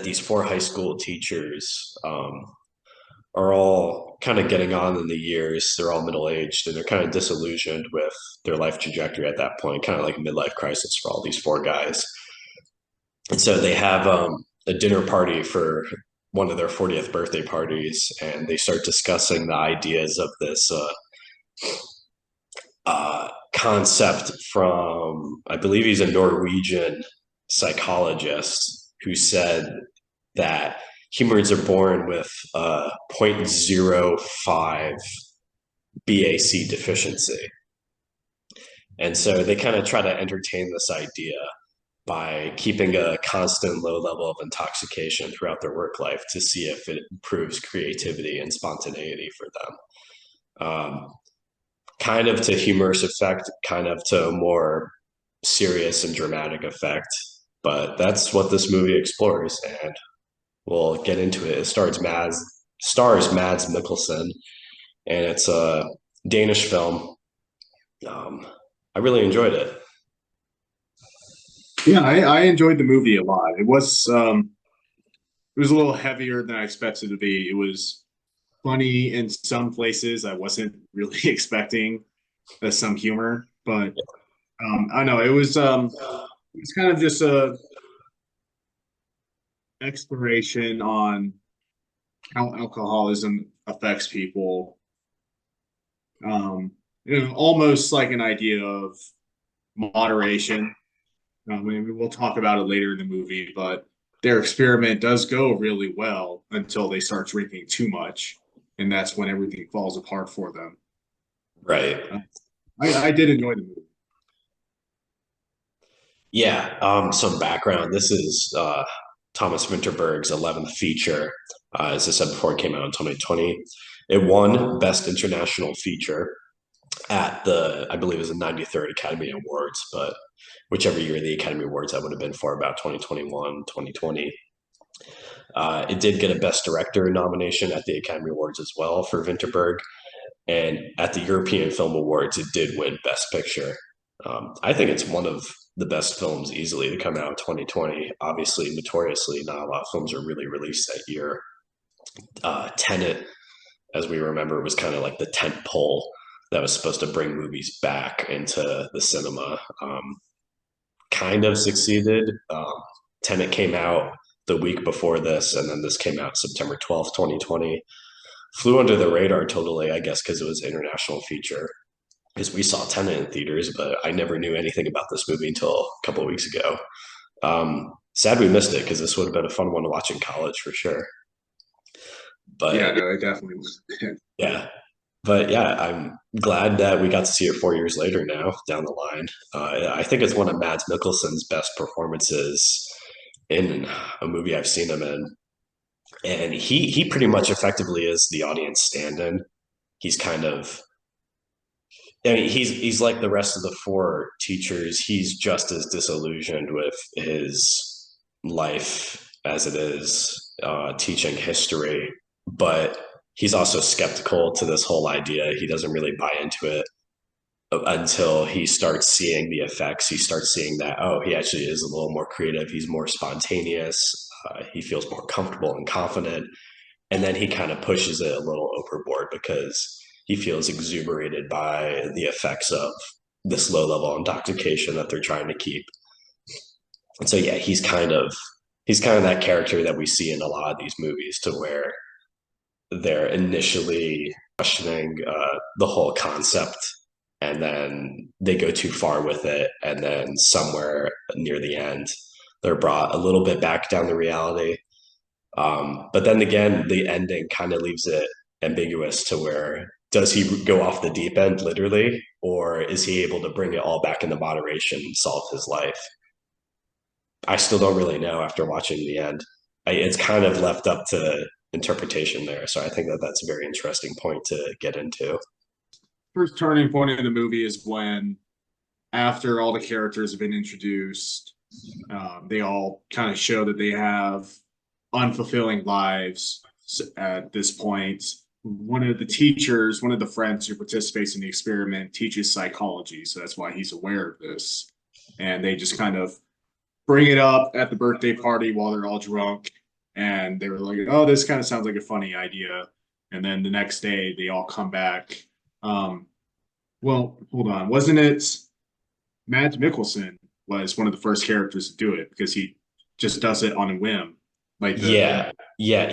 these four high school teachers are all kind of getting on in the years. They're all middle aged and they're kind of disillusioned with their life trajectory at that point, kind of like a midlife crisis for all these four guys. And so they have a dinner party for one of their 40th birthday parties, and they start discussing the ideas of this concept from, I believe he's a Norwegian psychologist who said that humans are born with a 0.05 BAC deficiency. And so they kind of try to entertain this idea by keeping a constant low level of intoxication throughout their work life to see if it improves creativity and spontaneity for them. Kind of to humorous effect, kind of to a more serious and dramatic effect. But that's what this movie explores, and we'll get into it. It stars Mads Mikkelsen, and it's a Danish film. I really enjoyed it. Yeah, I enjoyed the movie a lot. It was a little heavier than I expected it to be. It was funny in some places. I wasn't really expecting some humor, but I know it was kind of just a exploration on how alcoholism affects people. Almost like an idea of moderation. Maybe we'll talk about it later in the movie, but their experiment does go really well until they start drinking too much, and that's when everything falls apart for them. Right. Uh, I did enjoy the movie. Yeah. Some background. This is Thomas Vinterberg's 11th feature. As I said before, it came out in 2020. It won Best International Feature at the, I believe it was the 93rd Academy Awards, but whichever year the Academy Awards that would have been for, about 2021, 2020. It did get a Best Director nomination at the Academy Awards as well for Vinterberg. And at the European Film Awards, it did win Best Picture. I think it's one of the best films easily to come out in 2020. Obviously, notoriously, not a lot of films are really released that year. Tenet, as we remember, was kind of like the tent pole that was supposed to bring movies back into the cinema. Kind of succeeded. Tenet came out the week before this, and then this came out September 12th, 2020. Flew under the radar totally, I guess, because it was an international feature. Because we saw Tenet in theaters, but I never knew anything about this movie until a couple of weeks ago. Sad we missed it because this would have been a fun one to watch in college for sure. Yeah, But no, it definitely was. yeah, but yeah, I'm glad that we got to see it 4 years later now down the line. I think it's one of Mads Mikkelsen's best performances in a movie I've seen him in, and he pretty much effectively is the audience stand-in. He's kind of, I mean, he's like the rest of the four teachers. He's just as disillusioned with his life as it is teaching history, but he's also skeptical to this whole idea. He doesn't really buy into it until he starts seeing the effects. He starts seeing that, oh, he actually is a little more creative. He's more spontaneous. He feels more comfortable and confident. And then he kind of pushes it a little overboard because he feels exuberated by the effects of this low level intoxication that they're trying to keep. And so yeah, he's kind of that character that we see in a lot of these movies to where they're initially questioning the whole concept, and then they go too far with it, and then somewhere near the end they're brought a little bit back down to reality. But then again, the ending kind of leaves it ambiguous to where does he go off the deep end literally, or is he able to bring it all back into moderation and solve his life? I still don't really know after watching the end. It's kind of left up to interpretation there. So I think that that's a very interesting point to get into. First turning point in the movie is when, after all the characters have been introduced, they all kind of show that they have unfulfilling lives at this point. One of the teachers, one of the friends who participates in the experiment, teaches psychology, so that's why he's aware of this. And they just kind of bring it up at the birthday party while they're all drunk. and they were like, "Oh, this kind of sounds like a funny idea." And then the next day, they all come back. Um, well, hold on, wasn't it Mads Mikkelsen was one of the first characters to do it because he just does it on a whim, like the Yeah, yeah,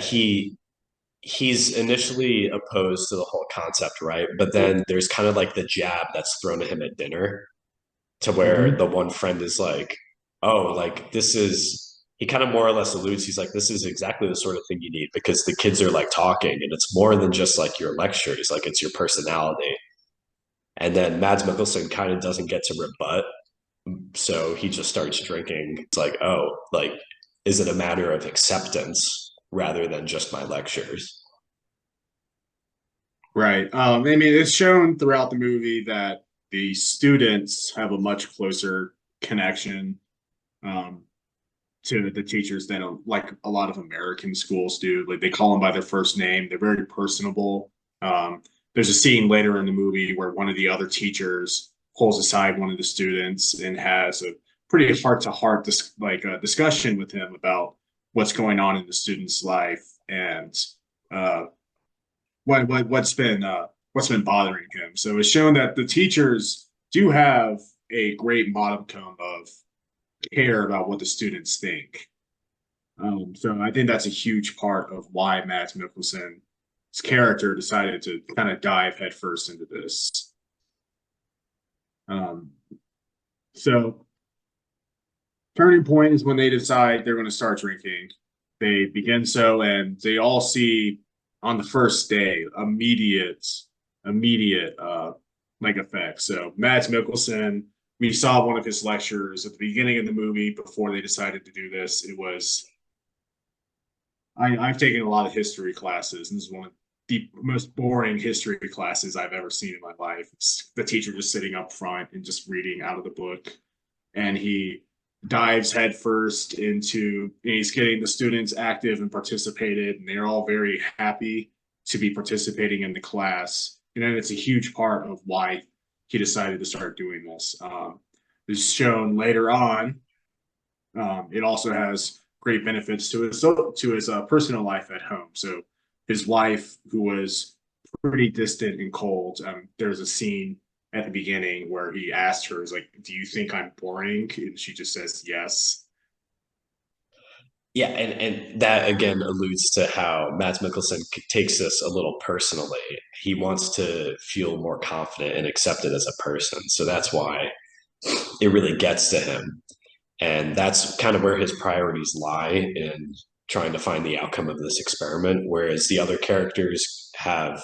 he's initially opposed to the whole concept, right? But then there's kind of like the jab that's thrown at him at dinner to where the Mhm. one friend is like, "Oh, like this is." He kind of more or less alludes. He's like, "This is exactly the sort of thing you need because the kids are like talking, and it's more than just like your lectures. Like it's your personality." And then Mads Mikkelsen kind of doesn't get to rebut, so he just starts drinking. It's like, oh, like, is it a matter of acceptance rather than just my lectures? Right. I mean, it's shown throughout the movie that the students have a much closer connection um, to the teachers than like a lot of American schools do. Like they call them by their first name. They're very personable. There's a scene later in the movie where one of the other teachers pulls aside one of the students and has a pretty heart-to-heart discussion with him about what's going on in the student's life and uh, what's been bothering him. So it's shown that the teachers do have a great modicum of care about what the students think. So I think that's a huge part of why Mads Mikkelsen's character decided to kind of dive headfirst into this. Um, so turning point is when they decide they're going to start drinking. They begin so, and they all see on the first day immediate like effects. So Mads Mikkelsen, we saw one of his lectures at the beginning of the movie before they decided to do this. It was I've taken a lot of history classes, and this is one of the most boring history classes I've ever seen in my life. It's the teacher just sitting up front and just reading out of the book, and he dives headfirst into, and he's getting the students active and participated, and they're all very happy to be participating in the class. And then it's a huge part of why he decided to start doing this. It's shown later on. It also has great benefits to his personal life at home. So his wife, who was pretty distant and cold, there's a scene at the beginning where he asked her, "Is like, do you think I'm boring?" And she just says yes. Yeah, and that again alludes to how Mads Mikkelsen takes this a little personally. He wants to feel more confident and accepted as a person. So that's why it really gets to him. And that's kind of where his priorities lie in trying to find the outcome of this experiment. Whereas the other characters have,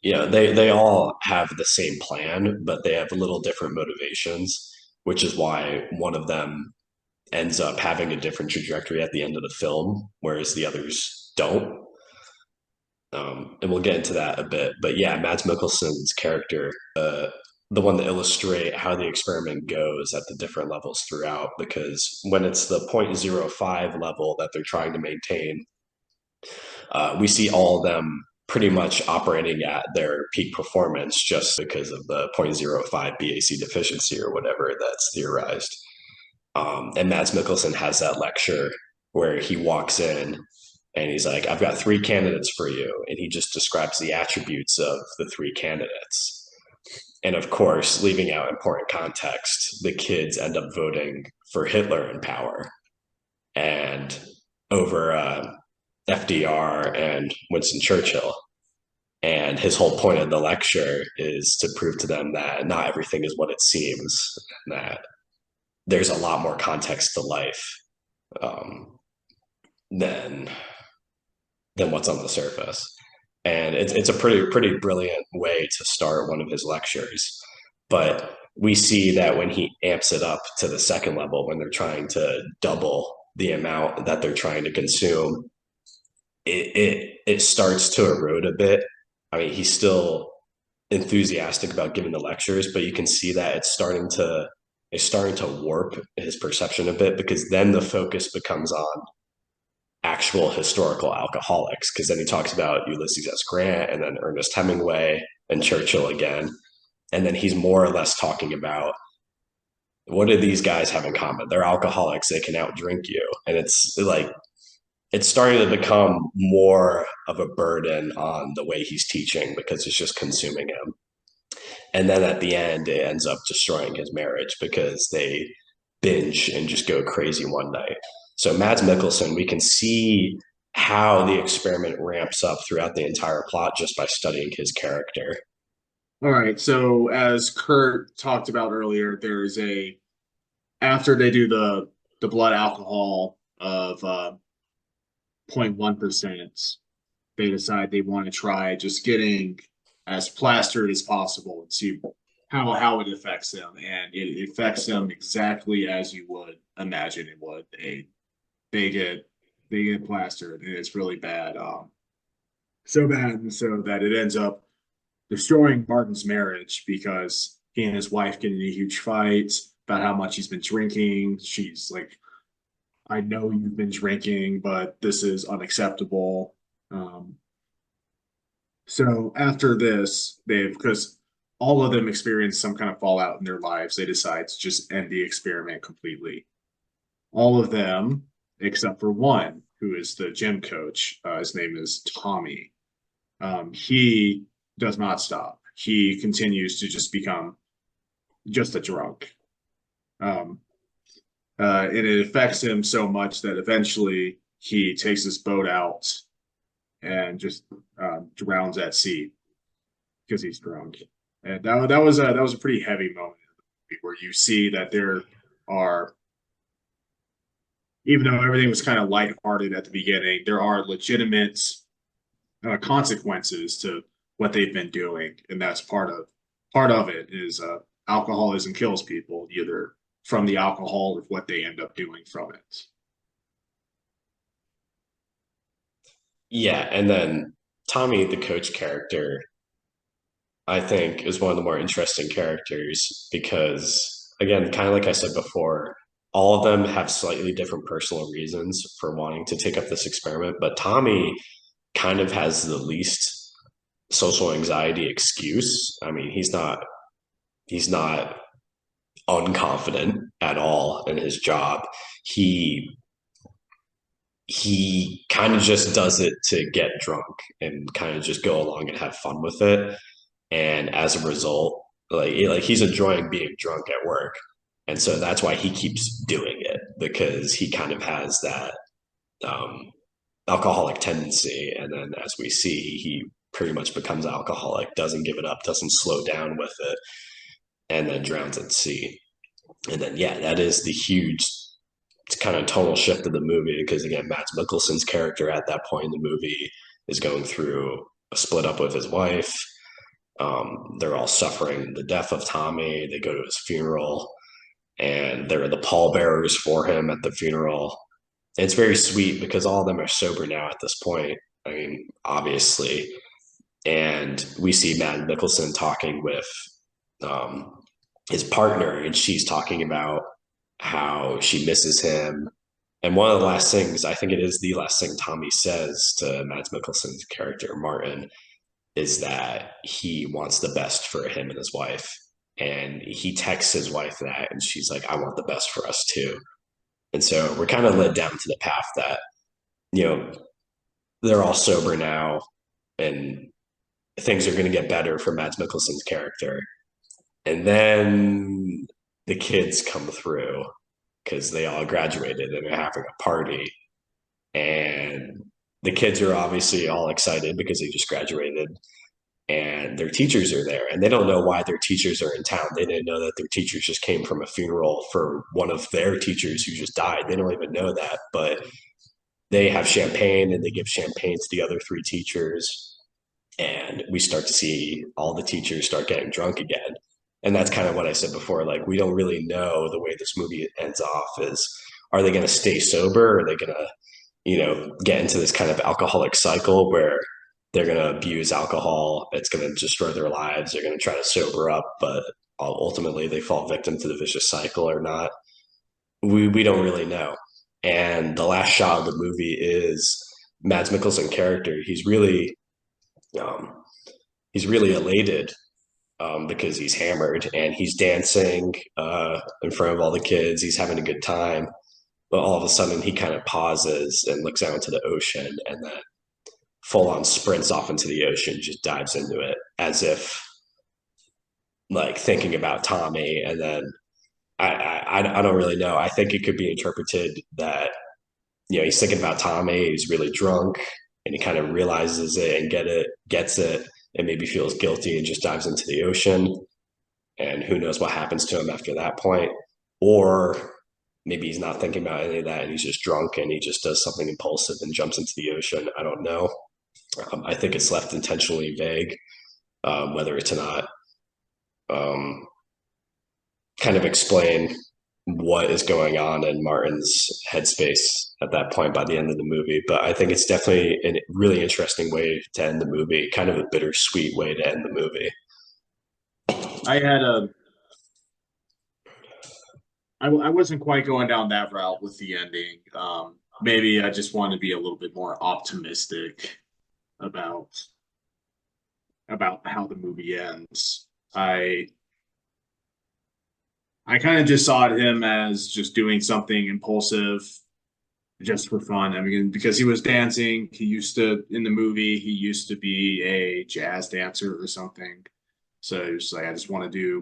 they all have the same plan, but they have little different motivations, which is why one of them ends up having a different trajectory at the end of the film, whereas the others don't. And we'll get into that a bit. But yeah, Mads Mikkelsen's character, the one to illustrate how the experiment goes at the different levels throughout, because when it's the zero point zero 0.05 level that they're trying to maintain, we see all of them pretty much operating at their peak performance just because of the zero point zero 0.05 BAC deficiency or whatever that's theorized. And Mads Mikkelsen has that lecture where he walks in and he's like, I've got three candidates for you. And he just describes the attributes of the three candidates. And of course, leaving out important context, the kids end up voting for Hitler in power and over FDR and Winston Churchill. And his whole point of the lecture is to prove to them that not everything is what it seems, that there's a lot more context to life um, than what's on the surface. And it's a pretty brilliant way to start one of his lectures. But we see that when he amps it up to the second level, when they're trying to double the amount that they're trying to consume, it starts to erode a bit. I mean, he's still enthusiastic about giving the lectures, but you can see that it's starting to warp his perception a bit because then the focus becomes on actual historical alcoholics, because then he talks about Ulysses S. Grant and then Ernest Hemingway and Churchill again. And then he's more or less talking about what do these guys have in common? They're alcoholics, they can outdrink you. And it's like it's starting to become more of a burden on the way he's teaching because it's just consuming him. And then at the end, it ends up destroying his marriage because they binge and just go crazy one night. So Mads Mikkelsen, we can see how the experiment ramps up throughout the entire plot just by studying his character. All right. So as Kurt talked about earlier, there's a after they do the blood alcohol of 0.1%, they decide they want to try just getting as plastered as possible and see how it affects them. And it affects them exactly as you would imagine it would. They get they get plastered and it's really bad. So bad and so that it ends up destroying Martin's marriage because he and his wife get in a huge fight about how much he's been drinking. She's like, I know you've been drinking, but this is unacceptable. Um, so after this, they've because all of them experience some kind of fallout in their lives, they decide to just end the experiment completely. All of them, except for one, who is the gym coach. His name is Tommy. He does not stop. He continues to just become just a drunk. Um, and it affects him so much that eventually he takes his boat out and just drowns at sea because he's drunk. And that was a pretty heavy moment where you see that there are, even though everything was kind of lighthearted at the beginning, there are legitimate consequences to what they've been doing, and that's part of it is alcoholism kills people either from the alcohol or what they end up doing from it. Yeah, and then Tommy, the coach character, I think is one of the more interesting characters because, again, kind of like I said before, all of them have slightly different personal reasons for wanting to take up this experiment. But Tommy kind of has the least social anxiety excuse. I mean, he's not unconfident at all in his job. He he kind of just does it to get drunk and kind of just go along and have fun with it. And as a result, like he's enjoying being drunk at work, and so that's why he keeps doing it because he kind of has that um, alcoholic tendency. And then, as we see, he pretty much becomes alcoholic, doesn't give it up, doesn't slow down with it, and then drowns at sea. And then, yeah, that is the huge kind of tonal shift of the movie because, again, Mads Mikkelsen's character at that point in the movie is going through a split up with his wife. They're all suffering the death of Tommy. They go to his funeral, and they're the pallbearers for him at the funeral. It's very sweet because all of them are sober now at this point. I mean, obviously, and we see Matt Nicholson talking with um, his partner, and she's talking about how she misses him. And one of the last things, I think it is the last thing Tommy says to Mads Mikkelsen's character, Martin, is that he wants the best for him and his wife. And he texts his wife that, and she's like, I want the best for us too. And so we're kind of led down to the path that, you know, they're all sober now and things are going to get better for Mads Mikkelsen's character. And then the kids come through because they all graduated and they're having a party. And the kids are obviously all excited because they just graduated and their teachers are there and they don't know why their teachers are in town. They didn't know that their teachers just came from a funeral for one of their teachers who just died. They don't even know that, but they have champagne and they give champagne to the other three teachers. And we start to see all the teachers start getting drunk again. And that's kind of what I said before. Like, we don't really know the way this movie ends off is, are they going to stay sober? Or are they going to, get into this kind of alcoholic cycle where they're going to abuse alcohol? It's going to destroy their lives. They're going to try to sober up, but ultimately they fall victim to the vicious cycle or not. We don't really know. And the last shot of the movie is Mads Mikkelsen character. Um, he's really elated because he's hammered and he's dancing in front of all the kids. He's having a good time. but all of a sudden he kind of pauses and looks out into the ocean and then full on sprints off into the ocean, just dives into it as if like thinking about Tommy. And then I don't really know. I think it could be interpreted that, he's thinking about Tommy, he's really drunk, and he kind of realizes it and gets it, and maybe feels guilty and just dives into the ocean. And who knows what happens to him after that point. Or maybe he's not thinking about any of that and he's just drunk and he just does something impulsive and jumps into the ocean. I don't know. I think it's left intentionally vague, whether it's not um, kind of explain what is going on in Martin's headspace at that point by the end of the movie. But I think it's definitely a really interesting way to end the movie, kind of a bittersweet way to end the movie. I had a I wasn't quite going down that route with the ending. Maybe I just want to be a little bit more optimistic about how the movie ends. I kind of just saw him as just doing something impulsive just for fun. I mean, because he was dancing, he used to in the movie, he used to be a jazz dancer or something. So it was like I just want to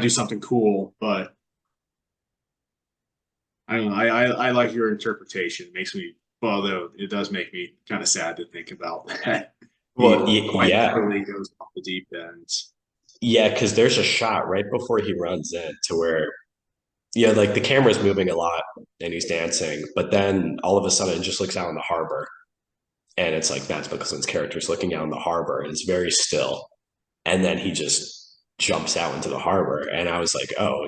do something cool, but I don't know. I like your interpretation. It makes me, well, although it does make me kind of sad to think about that. Well, He quite yeah, literally goes off the deep end. yeah, because there's a shot right before he runs in to where, like the camera's moving a lot and he's dancing, but then all of a sudden it just looks out in the harbor and it's like Mads Mikkelsen's character's looking out in the harbor and it's very still. And then he just jumps out into the harbor. And I was like, oh,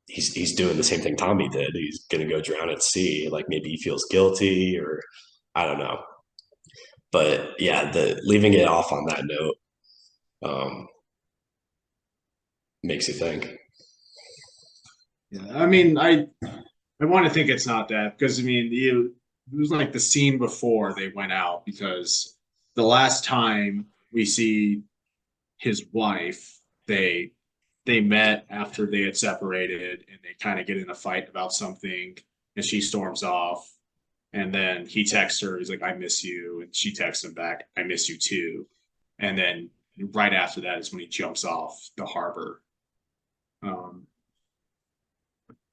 he's doing the same thing Tommy did. He's gonna go drown at sea. Like maybe he feels guilty or I don't know. But yeah, the leaving it off on that note um, makes you think. Yeah, I want to think it's not that because I mean it was like the scene before they went out because the last time we see his wife, they met after they had separated and they kind of get in a fight about something and she storms off and then he texts her, he's like, I miss you, and she texts him back, I miss you too. And then right after that is when he jumps off the harbor. Um,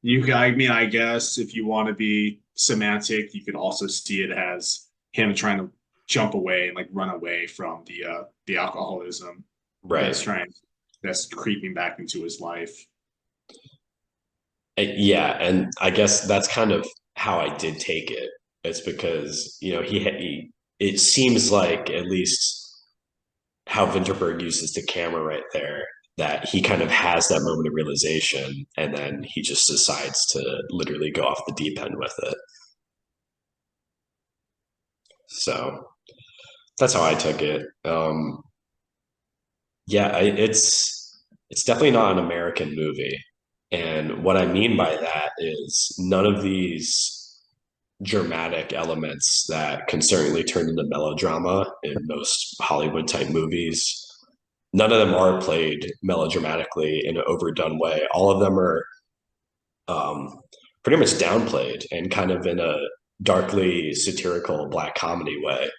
I mean, I guess if you want to be semantic, you could also see it as him trying to jump away and like run away from the alcoholism Right. that's trying that's creeping back into his life. Yeah, and I guess that's kind of how I did take it. It's because it seems like at least how Vinterberg uses the camera right there that he kind of has that moment of realization and then he just decides to literally go off the deep end with it. So that's how I took it. Yeah, it's definitely not an American movie, and what I mean by that is none of these dramatic elements that can certainly turn into melodrama in most Hollywood type movies. None of them are played melodramatically in an overdone way. All of them are um, pretty much downplayed and kind of in a darkly satirical black comedy way.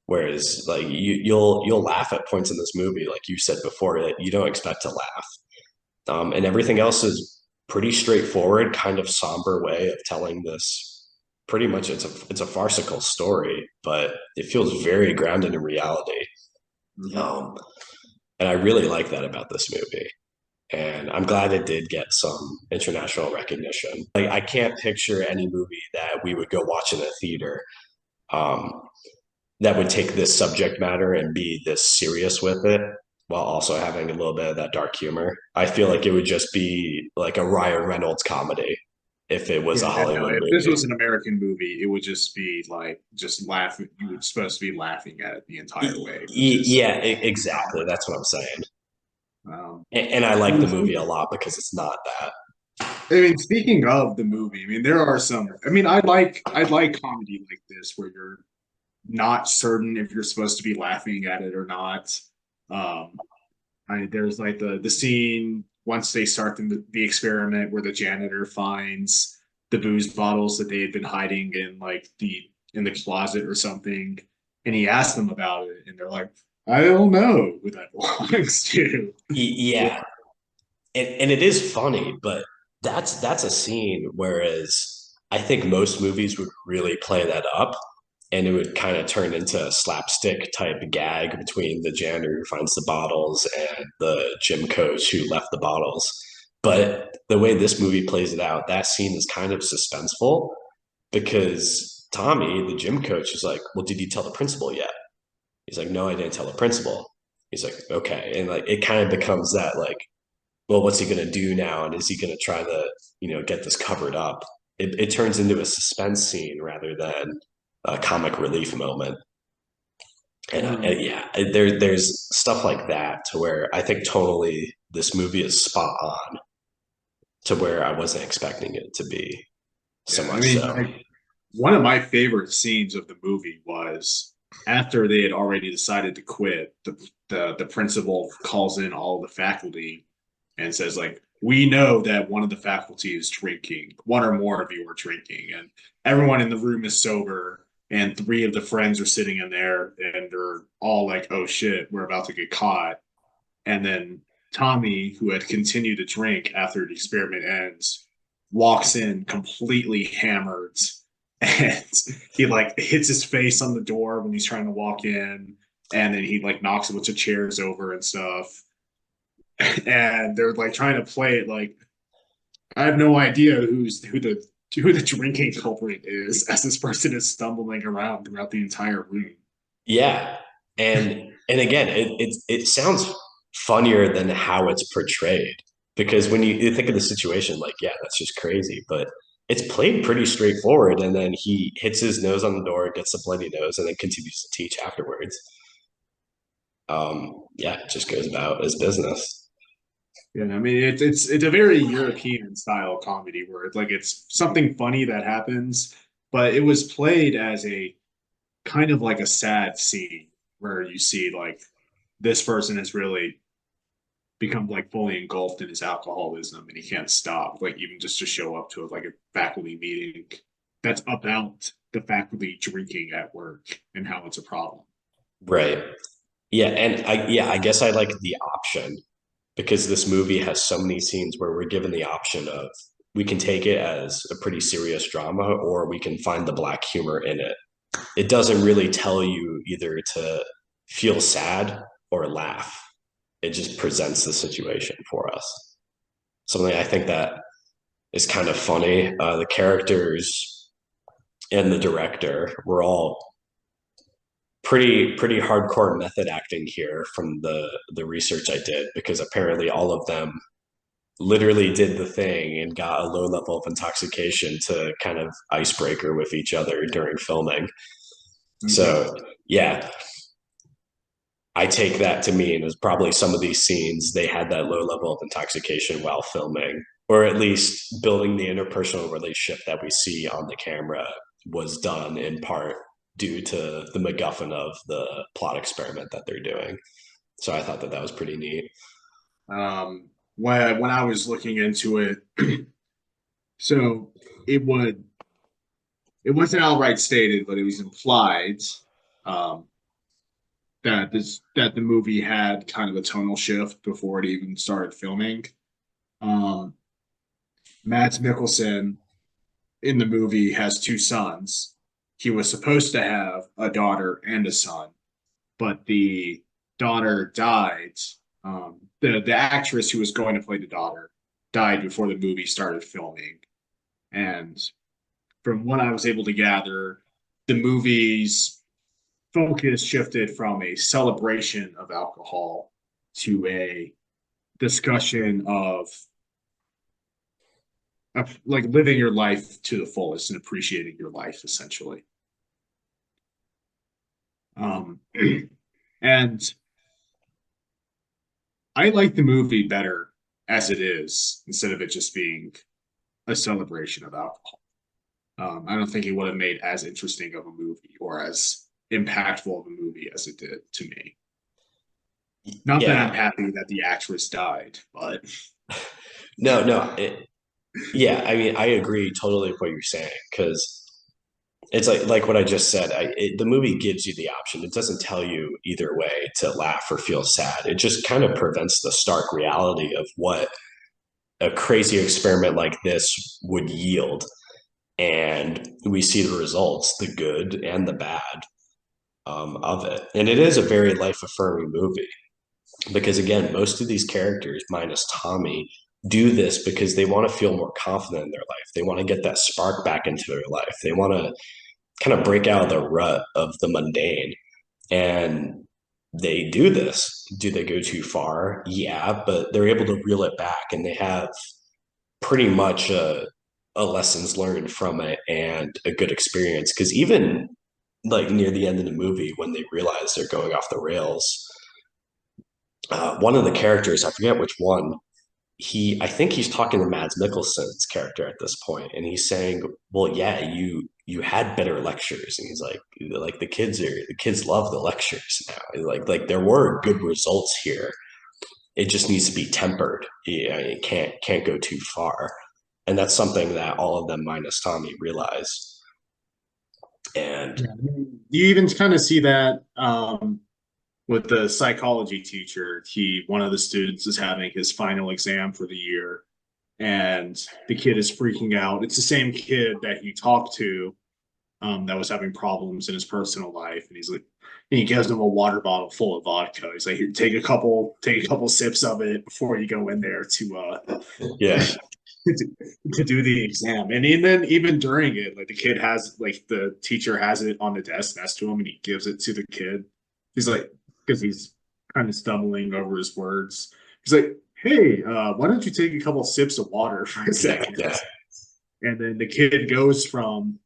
Whereas like you'll laugh at points in this movie, like you said before, that you don't expect to laugh. And everything else is pretty straightforward, kind of somber way of telling this. Pretty much, it's a farcical story, but it feels very grounded in reality. Mhm. Um, and I really like that about this movie. And I'm glad it did get some international recognition. Like I can't picture any movie that we would go watch in a theater um, that would take this subject matter and be this serious with it while also having a little bit of that dark humor. I feel like it would just be like a Ryan Reynolds comedy if it was a Yeah, no, Hollywood if this movie. was an American movie, it would just be like just laughing. You were supposed to be laughing at it the entire way, which is Yeah, not exactly. what That's what I'm saying. Um, And I I like mean, the movie a lot because it's not that. speaking of the movie, I mean, there are some. I mean, I like comedy like this where you're not certain if you're supposed to be laughing at it or not. Um, there's like the scene once they start the experiment where the janitor finds the booze bottles that they had been hiding in like the closet or something. And he asked them about it, and they're like, I don't know who that belongs to. Yeah. Yeah, and it is funny, but that's a scene. Whereas I think most movies would really play that up, and it would kind of turn into a slapstick type gag between the janitor who finds the bottles and the gym coach who left the bottles. But the way this movie plays it out, that scene is kind of suspenseful because Tommy, the gym coach, is like, "Well, did you tell the principal yet?" He's like, "No, I didn't tell the principal." He's like, "Okay," and like it kind of becomes that like, well, what's he going to do now? And is he going to try to, get this covered up? It turns into a suspense scene rather than a comic relief moment. And Mm. yeah, there's stuff like that to where I think totally this movie is spot on to where I wasn't expecting it to be so Yeah, I much mean, so. like one of my favorite scenes of the movie was after they had already decided to quit, the principal calls in all the faculty and says like, we know that one of the faculty is drinking, one or more of you are drinking, and everyone in the room is sober, and three of the friends are sitting in there, and they're all like, oh shit, we're about to get caught. And then Tommy, who had continued to drink after the experiment ends, walks in completely hammered, and he like hits his face on the door when he's trying to walk in, and then he like knocks a bunch of chairs over and stuff. And they're like trying to play it like I have no idea who the drinking culprit is as this person is stumbling around throughout the entire room. Yeah, and again, it sounds funnier than how it's portrayed because when you think of the situation, like, yeah, that's just crazy, but it's played pretty straightforward. And then he hits his nose on the door, gets a bloody nose, and then continues to teach afterwards. Yeah, it just goes about his business. Yeah, I mean it's a very European style comedy where it's like it's something funny that happens, but it was played as a kind of like a sad scene where you see like this person has really become like fully engulfed in his alcoholism and he can't stop, like even just to show up to like a faculty meeting that's about the faculty drinking at work and how it's a problem. Right. Yeah, and I guess I like the option because this movie has so many scenes where we're given the option of we can take it as a pretty serious drama or we can find the black humor in it. It doesn't really tell you either to feel sad or laugh. It just presents the situation for us. Something I think that is kind of funny. The characters and the director were all pretty hardcore method acting here from the research I did because apparently all of them literally did the thing and got a low level of intoxication to kind of icebreaker with each other during filming. Okay. So yeah, I take that to mean is probably some of these scenes they had that low level of intoxication while filming, or at least building the interpersonal relationship that we see on the camera was done in part due to the MacGuffin of the plot experiment that they're doing. So I thought that that was pretty neat. When I was looking into it, so it would it wasn't outright stated, but it was implied um, that the movie had kind of a tonal shift before it even started filming. Um, Mads Mikkelsen in the movie has two sons. He was supposed to have a daughter and a son, but the daughter died. The actress who was going to play the daughter died before the movie started filming, and from what I was able to gather, the movie's focus shifted from a celebration of alcohol to a discussion of like living your life to the fullest and appreciating your life essentially. Um, and I like the movie better as it is instead of it just being a celebration of alcohol. I don't think it would have made as interesting of a movie or as impactful of a movie as it did to me. Not that I'm Yeah, happy that the actress died, but no, no. Yeah, I mean, I agree totally with what you're saying because it's like what I just said. The movie gives you the option. It doesn't tell you either way to laugh or feel sad. It just kind of prevents the stark reality of what a crazy experiment like this would yield. And we see the results, the good and the bad of it. And it is a very life affirming movie because, again, most of these characters, minus Tommy, do this because they want to feel more confident in their life. They want to get that spark back into their life. They want to kind of break out of the rut of the mundane. And they do this. Do they go too far? Yeah, but they're able to reel it back and they have pretty much a lessons learned from it and a good experience. Because even like near the end of the movie, when they realize they're going off the rails, one of the characters, I forget which one, I think he's talking to Mads Mikkelsen's character at this point, and he's saying, "Well, yeah, you had better lectures," and he's like the kids love the lectures now. Like there were good results here. It just needs to be tempered. Yeah, it can't go too far, and that's something that all of them minus Tommy realize. And Yeah. You even kind of see that with the psychology teacher. One of the students is having his final exam for the year, and the kid is freaking out. It's the same kid that he talked to that was having problems in his personal life, and he's like, and he gives him a water bottle full of vodka. He's like, "Here, take a couple sips of it before you go in there yeah, to do the exam." And then even during it, like the teacher has it on the desk next to him, and he gives it to the kid. He's like, because he's kind of stumbling over his words. He's like, "Hey, why don't you take a couple sips of water for a yeah, second?" yeah, And then the kid goes from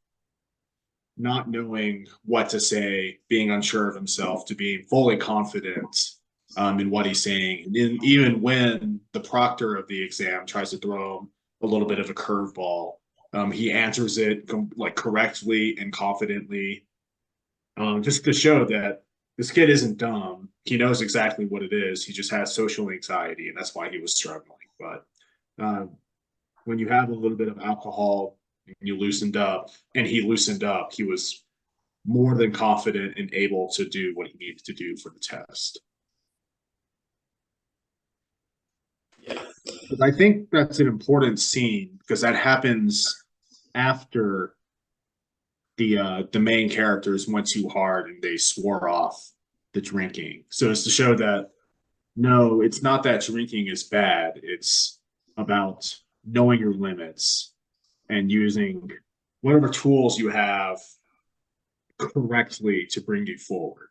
not knowing what to say, being unsure of himself, to being fully confident in what he's saying. And even when the proctor of the exam tries to throw him a little bit of a curveball, he answers it like correctly and confidently, just to show that this kid isn't dumb. He knows exactly what it is. He just has social anxiety, and that's why he was struggling. But uh, when you have a little bit of alcohol and you loosened up, and he loosened up, he was more than confident and able to do what he needed to do for the test. yeah, But I think that's an important scene because that happens after the main characters went too hard and they swore off the drinking. So it's to show that no, it's not that drinking is bad. It's about knowing your limits and using whatever tools you have correctly to bring you forward.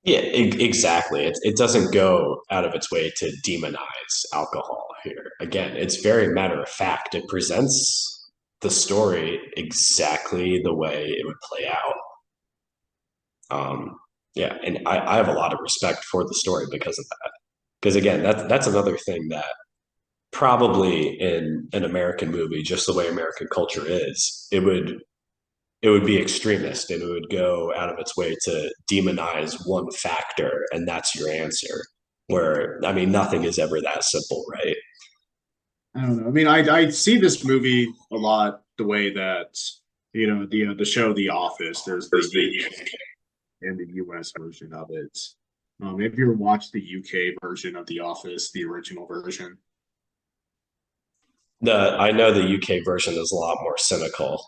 yeah. Exactly. It doesn't go out of its way to demonize alcohol here. Again, it's very matter of fact. It presents the story exactly the way it would play out. Yeah, and I have a lot of respect for the story because of that. Because again, that's another thing that probably in an American movie, just the way American culture is, it would be extremist and it would go out of its way to demonize one factor, and that's your answer. Where I mean, nothing is ever that simple, right? I don't know. I mean, I see this movie a lot the way that the show The Office. There's the UK and the US version of it. Have you ever watched the UK version of The Office, the original version? The I know the UK version is a lot more cynical.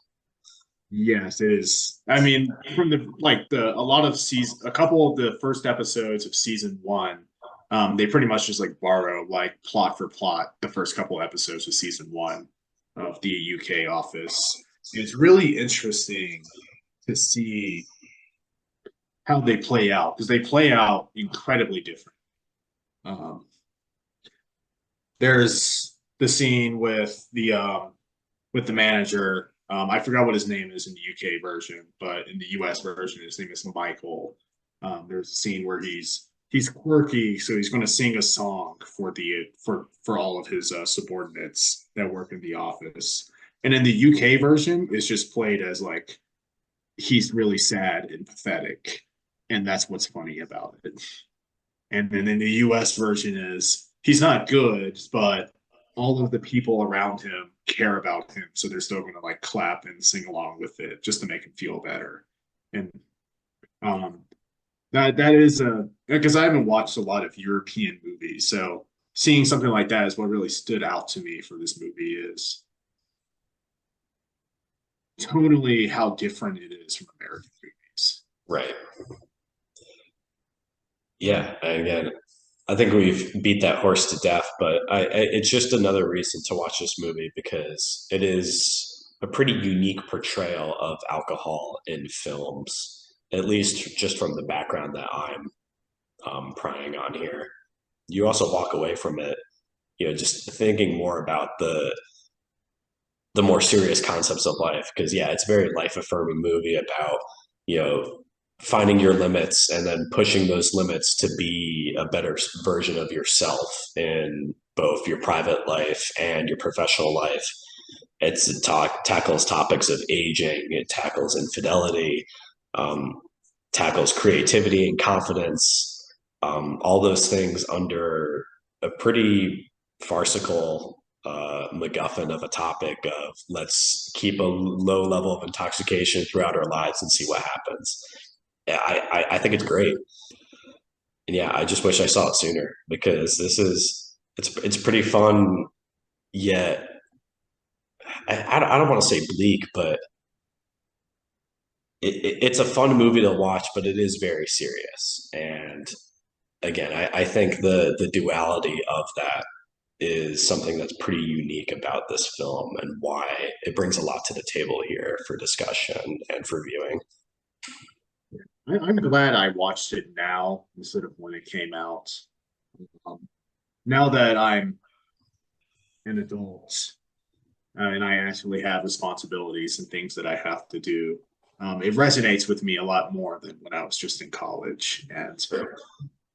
Yes, it is. I mean, from the a lot of season, a couple of the first episodes of season one, they pretty much just like borrow like plot for plot the first couple of episodes of season one of the UK Office. And it's really interesting to see how they play out because they play out incredibly different. Um, there's the scene with the manager. I forgot what his name is in the UK version, but in the US version, his name is Michael. There's a scene where he's quirky, so he's going to sing a song for all of his subordinates that work in the office. And in the UK version, it's just played as like he's really sad and pathetic, and that's what's funny about it. And then in the US version is he's not good, but all of the people around him care about him, so they're still going to like clap and sing along with it just to make him feel better. And um, that is a because I haven't watched a lot of European movies, so seeing something like that is what really stood out to me for this movie is tonally how different it is from American movies. Right. Yeah. And again, I think we've beat that horse to death, but it's just another reason to watch this movie because it is a pretty unique portrayal of alcohol in films, at least just from the background that I'm prying on here. You also walk away from it, just thinking more about the more serious concepts of life. Because yeah, it's a very life affirming movie about you know finding your limits and then pushing those limits to be a better version of yourself in both your private life and your professional life. Tackles topics of aging. It tackles infidelity. Um, Tackles creativity and confidence. All those things under a pretty farcical MacGuffin of a topic of let's keep a low level of intoxication throughout our lives and see what happens. I think it's great, and yeah, I just wish I saw it sooner because it's pretty fun. Yet I don't want to say bleak, but it's a fun movie to watch, but it is very serious. And again, I think the duality of that is something that's pretty unique about this film and why it brings a lot to the table here for discussion and for viewing. I'm glad I watched it now instead of when it came out. Now that I'm an adult and I actually have responsibilities and things that I have to do, it resonates with me a lot more than when I was just in college. And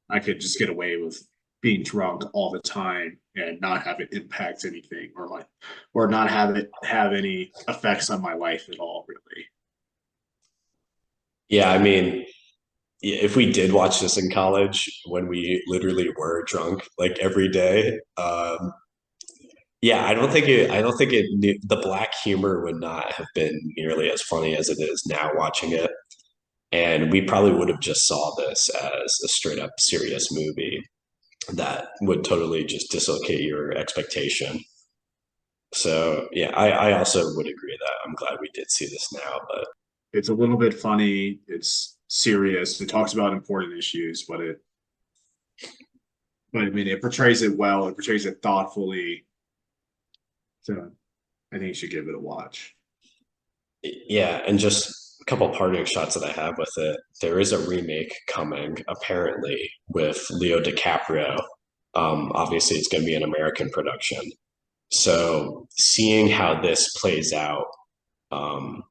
I could just get away with being drunk all the time and not have it impact anything or not have it have any effects on my life at all, really. Yeah, I mean, if we did watch this in college when we literally were drunk like every day, yeah, I don't think the black humor would not have been nearly as funny as it is now watching it. And we probably would have just saw this as a straight up serious movie that would totally just dislocate your expectation. So yeah, I also would agree that I'm glad we did see this now, but It's a little bit funny. It's serious. It talks about important issues, but I mean, it portrays it well. It portrays it thoughtfully. So I think you should give it a watch. yeah, and just a couple parting shots that I have with it. There is a remake coming, apparently, with Leo DiCaprio. Obviously, it's going to be an American production. So, seeing how this plays out, um,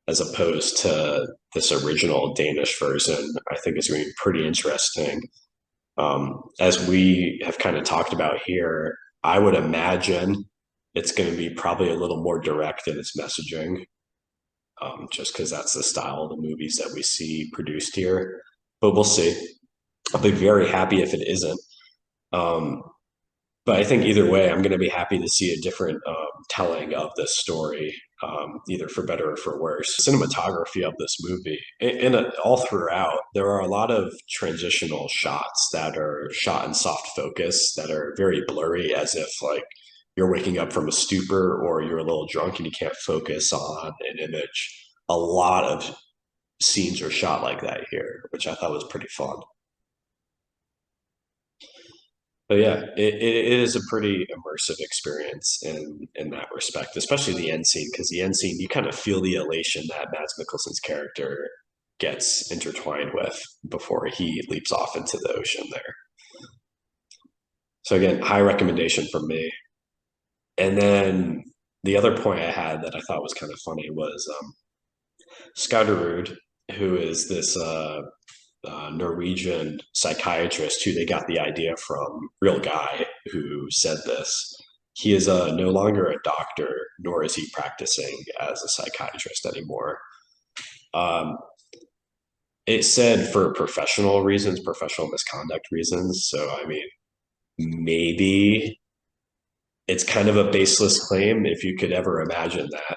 as opposed to this original Danish version, I think is going to be pretty interesting. As we have kind of talked about here, I would imagine it's going to be probably a little more direct in its messaging, just because that's the style of the movies that we see produced here. But we'll see. I'll be very happy if it isn't. Um, but I think either way, I'm going to be happy to see a different telling of this story, either for better or for worse. Cinematography of this movie, all throughout, there are a lot of transitional shots that are shot in soft focus that are very blurry, as if like you're waking up from a stupor or you're a little drunk and you can't focus on an image. A lot of scenes are shot like that here, which I thought was pretty fun. But yeah, it is a pretty immersive experience in that respect, especially the end scene, because the end scene you kind of feel the elation that Mads Mikkelsen's character gets intertwined with before he leaps off into the ocean there. So again, high recommendation from me. And then the other point I had that I thought was kind of funny was Skauderud, who is this Norwegian psychiatrist who they got the idea from, real guy who said this. He is no longer a doctor, nor is he practicing as a psychiatrist anymore. Um, it said for professional reasons, professional misconduct reasons. So, I mean, maybe it's kind of a baseless claim if you could ever imagine that.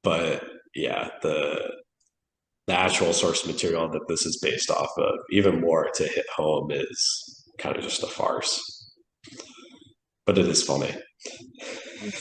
But yeah, the actual source material that this is based off of, even more to hit home, is kind of just a farce. But it is funny.